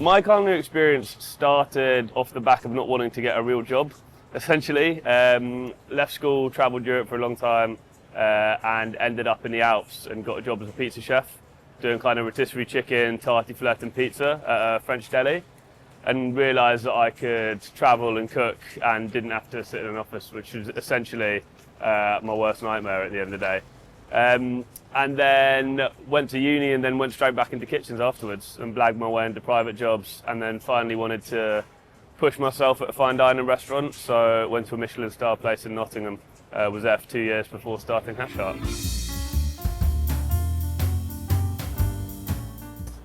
My culinary experience started off the back of not wanting to get a real job, essentially. Left school, travelled Europe for a long time, and ended up in the Alps and got a job as a pizza chef, doing kind of rotisserie chicken, tartiflette and pizza at a French deli, and realised that I could travel and cook and didn't have to sit in an office, which was essentially my worst nightmare at the end of the day. And then went to uni and then went straight back into kitchens afterwards and blagged my way into private jobs, and then finally wanted to push myself at a fine dining restaurant, so went to a Michelin star place in Nottingham, was there for 2 years before starting Hash Hut.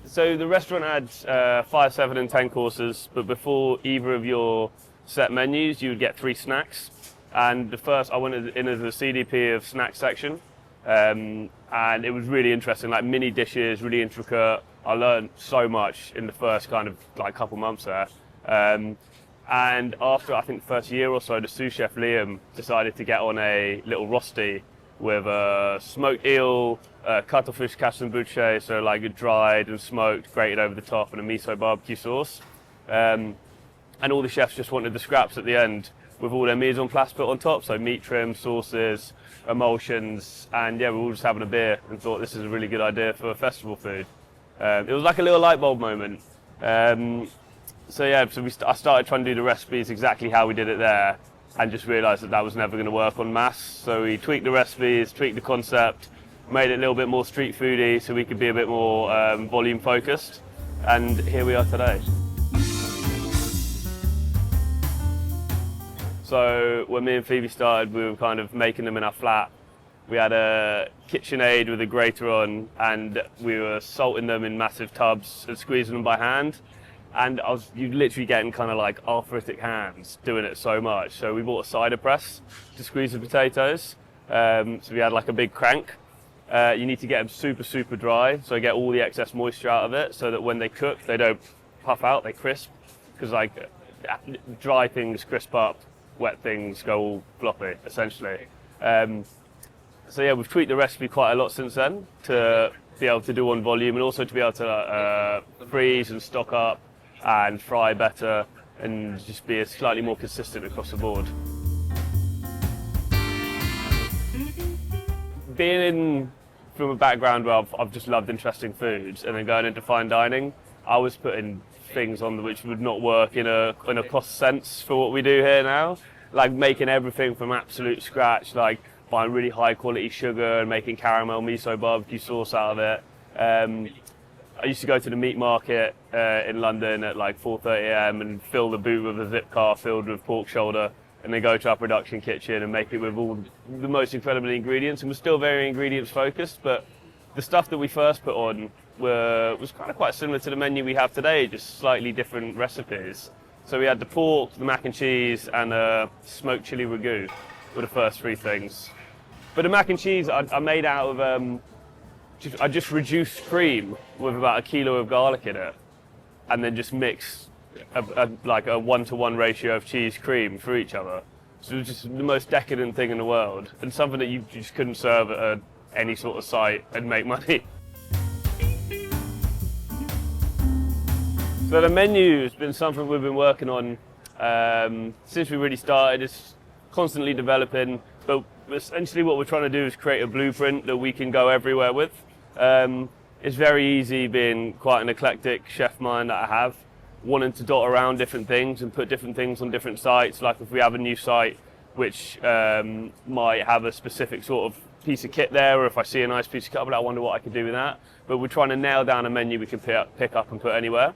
So the restaurant had 5, 7 and 10 courses, but before either of your set menus you would get 3 snacks, and the first I went in as the CDP of snack section. And it was really interesting, like mini dishes, really intricate. I learned so much in the first kind of like couple months there. And after I think the first year or so, the sous chef Liam decided to get on a little rosti with a smoked eel, cuttlefish casembouche, so like dried and smoked, grated over the top, and a miso barbecue sauce. And all the chefs just wanted the scraps at the end with all their mise en place put on top, so meat trim, sauces, emulsions, and yeah, we were all just having a beer and thought this is a really good idea for festival food. It was like a little light bulb moment. So I started trying to do the recipes exactly how we did it there, and just realised that was never going to work en masse. So we tweaked the recipes, tweaked the concept, made it a little bit more street foodie so we could be a bit more volume focused, and here we are today. So when me and Phoebe started, we were kind of making them in our flat. We had a KitchenAid with a grater on, and we were salting them in massive tubs and squeezing them by hand. And you're literally getting kind of like arthritic hands doing it so much. So we bought a cider press to squeeze the potatoes. So we had like a big crank. You need to get them super, super dry, so get all the excess moisture out of it, so that when they cook, they don't puff out, they crisp. Because like dry things crisp up, wet things go all floppy, essentially. So yeah, we've tweaked the recipe quite a lot since then to be able to do on volume, and also to be able to freeze and stock up and fry better and just be slightly more consistent across the board. Being from a background where I've just loved interesting foods, and then going into fine dining, I was putting things on which would not work in a cost sense for what we do here now. Like making everything from absolute scratch, like buying really high quality sugar and making caramel miso barbecue sauce out of it. I used to go to the meat market in London at like 4:30 a.m. and fill the boot with a zip car filled with pork shoulder, and then go to our production kitchen and make it with all the most incredible ingredients. And we're still very ingredients focused, but the stuff that we first put on was kind of quite similar to the menu we have today, just slightly different recipes. So we had the pork, the mac and cheese, and a smoked chili ragu were the first 3 things. But the mac and cheese I made out of, I just reduced cream with about a kilo of garlic in it, and then just mixed like a 1-to-1 ratio of cheese cream for each other. So it was just the most decadent thing in the world, and something that you just couldn't serve at any sort of site and make money. So the menu has been something we've been working on since we really started. It's constantly developing, but essentially what we're trying to do is create a blueprint that we can go everywhere with. It's very easy, being quite an eclectic chef mind that I have, wanting to dot around different things and put different things on different sites. Like if we have a new site which might have a specific sort of piece of kit there, or if I see a nice piece of kit, I wonder what I could do with that. But we're trying to nail down a menu we can pick up and put anywhere.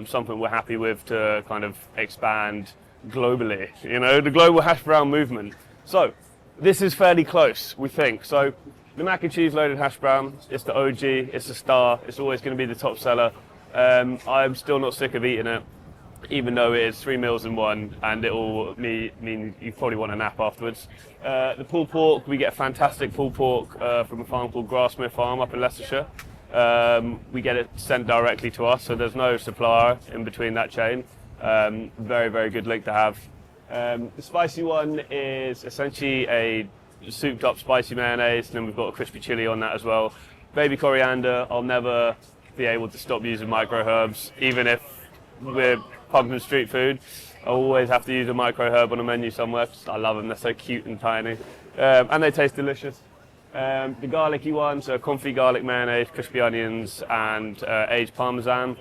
Something we're happy with to kind of expand globally, the global hash brown movement. So this is fairly close, we think. So the mac and cheese loaded hash brown, it's the OG, it's the star, it's always going to be the top seller. I'm still not sick of eating it, even though it is 3 meals in one, and it will mean you probably want a nap afterwards. The pulled pork, we get a fantastic pulled pork from a farm called Grasmere Farm up in Leicestershire. We get it sent directly to us, so there's no supplier in between that chain. Very, very good link to have. The spicy one is essentially a souped up spicy mayonnaise, and then we've got a crispy chili on that as well. Baby coriander, I'll never be able to stop using micro herbs, even if we're pumping street food, I always have to use a micro herb on a menu somewhere. I love them, they're so cute and tiny. And they taste delicious. The garlicky ones are confit garlic mayonnaise, crispy onions, and aged parmesan.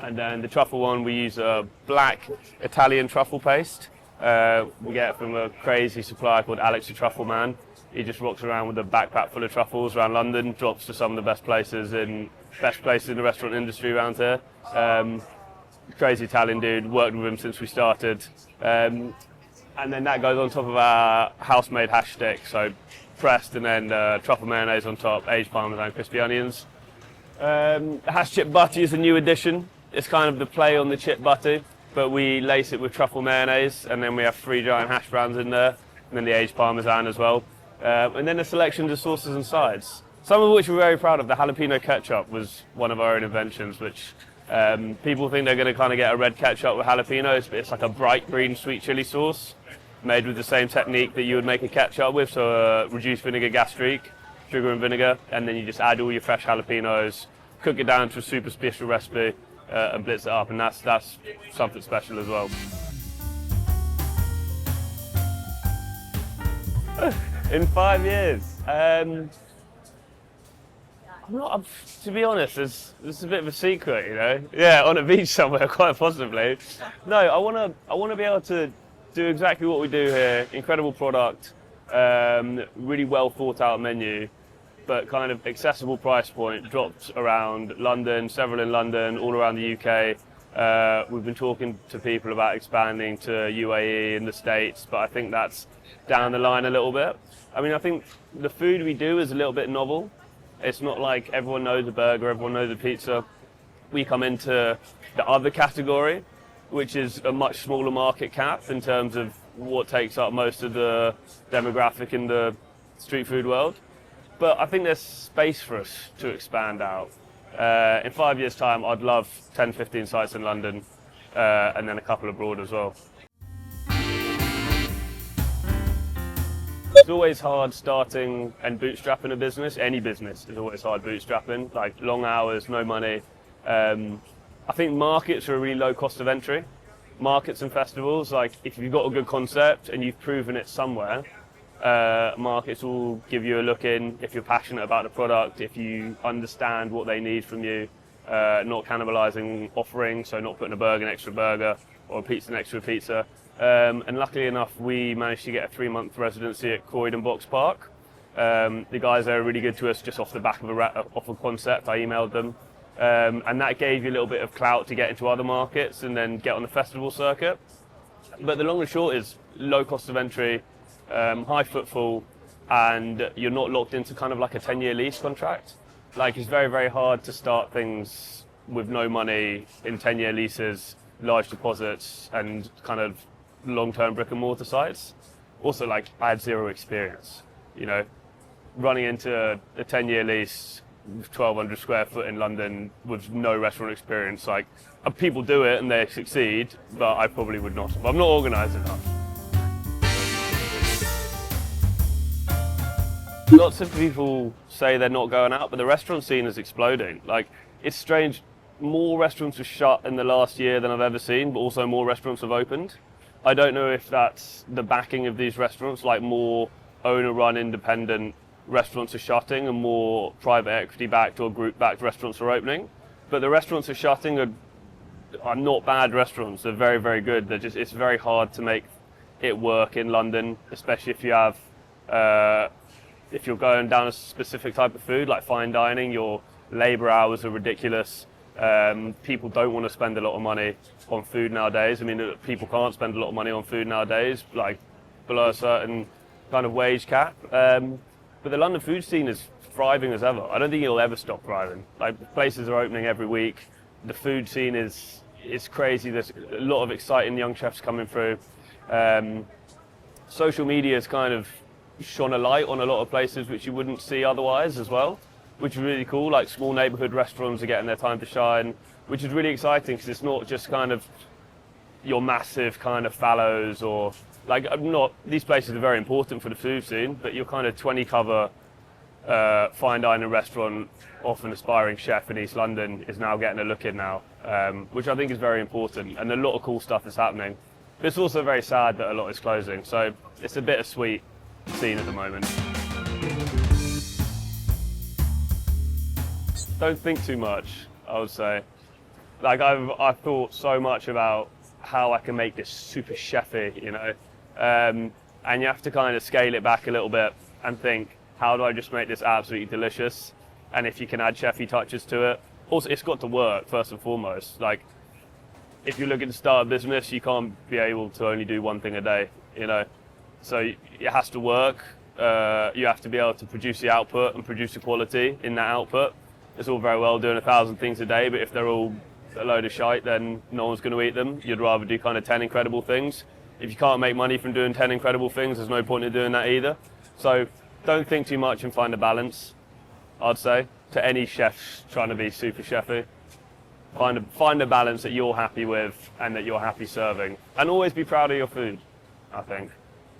And then the truffle one, we use a black Italian truffle paste. We get it from a crazy supplier called Alex the Truffle Man. He just rocks around with a backpack full of truffles around London, drops to some of the best places in the restaurant industry around here. Crazy Italian dude, worked with him since we started. And then that goes on top of our house-made hash stick, so pressed and then truffle mayonnaise on top, aged parmesan, crispy onions. Hash chip butty is a new addition. It's kind of the play on the chip butty, but we lace it with truffle mayonnaise, and then we have 3 giant hash browns in there, and then the aged parmesan as well. And then a selection of sauces and sides, some of which we're very proud of. The jalapeno ketchup was one of our own inventions, which people think they're going to kind of get a red ketchup with jalapenos, but it's like a bright green sweet chili sauce made with the same technique that you would make a ketchup with, so reduced vinegar gastrique, sugar and vinegar, and then you just add all your fresh jalapenos, cook it down to a super special recipe, and blitz it up, and that's something special as well. In 5 years, to be honest, this is a bit of a secret, you know. Yeah, on a beach somewhere, quite possibly. No, I want to be able to do exactly what we do here. Incredible product, really well thought out menu, but kind of accessible price point. Dropped around London, several in London, all around the UK. We've been talking to people about expanding to UAE and the States, but I think that's down the line a little bit. I mean, I think the food we do is a little bit novel. It's not like everyone knows a burger, everyone knows a pizza. We come into the other category, which is a much smaller market cap in terms of what takes up most of the demographic in the street food world. But I think there's space for us to expand out. In 5 years' time, I'd love 10, 15 sites in London, and then a couple abroad as well. It's always hard starting and bootstrapping a business. Any business is always hard bootstrapping, like long hours, no money. I think markets are a really low cost of entry. Markets and festivals, like if you've got a good concept and you've proven it somewhere, markets will give you a look in if you're passionate about the product, if you understand what they need from you, not cannibalizing offering, so not putting a burger next to a burger or a pizza next to a pizza. And luckily enough, we managed to get a 3-month residency at Croydon Box Park. The guys there are really good to us just off the back of a concept. I emailed them. And that gave you a little bit of clout to get into other markets and then get on the festival circuit. But the long and short is low cost of entry, high footfall, and you're not locked into kind of like a 10-year lease contract. Like it's very, very hard to start things with no money in 10-year leases, large deposits, and kind of long-term brick and mortar sites. Also, like I had zero experience, you know, running into a 10-year lease, 1,200 square foot in London with no restaurant experience. Like people do it and they succeed, but I probably would not. I'm not organised enough. Lots of people say they're not going out, but the restaurant scene is exploding. Like it's strange. More restaurants are shut in the last year than I've ever seen, but also more restaurants have opened. I don't know if that's the backing of these restaurants, like more owner-run independent restaurants are shutting and more private equity-backed or group-backed restaurants are opening. But the restaurants are shutting are not bad restaurants. They're very, very good. It's very hard to make it work in London, especially if you have if you're going down a specific type of food, like fine dining. Your labour hours are ridiculous. People don't want to spend a lot of money on food nowadays. I mean, people can't spend a lot of money on food nowadays, like below a certain kind of wage cap. But the London food scene is thriving as ever. I don't think it'll ever stop thriving. Like places are opening every week. The food scene is crazy. There's a lot of exciting young chefs coming through. Social media has kind of shone a light on a lot of places which you wouldn't see otherwise as well, which is really cool. Like small neighbourhood restaurants are getting their time to shine, which is really exciting because it's not just kind of your massive kind of fallows or like these places are very important for the food scene, but your kind of 20 cover fine dining restaurant off an aspiring chef in East London is now getting a look in now. which I think is very important, and a lot of cool stuff is happening. But it's also very sad that a lot is closing, so it's a bittersweet scene at the moment. Don't think too much, I would say. Like I've thought so much about how I can make this super chefy, you know, and you have to kind of scale it back a little bit and think, how do I just make this absolutely delicious? And if you can add chefy touches to it. Also, it's got to work first and foremost. Like, if you're looking to start a business, you can't be able to only do one thing a day, you know. So it has to work. You have to be able to produce the output and produce the quality in that output. It's all very well doing 1,000 things a day, but if they're all a load of shite, then no one's going to eat them. You'd rather do kind of 10 incredible things. If you can't make money from doing 10 incredible things, there's no point in doing that either. So don't think too much and find a balance, I'd say, to any chef trying to be super chefy. Find a balance that you're happy with and that you're happy serving. And always be proud of your food, I think.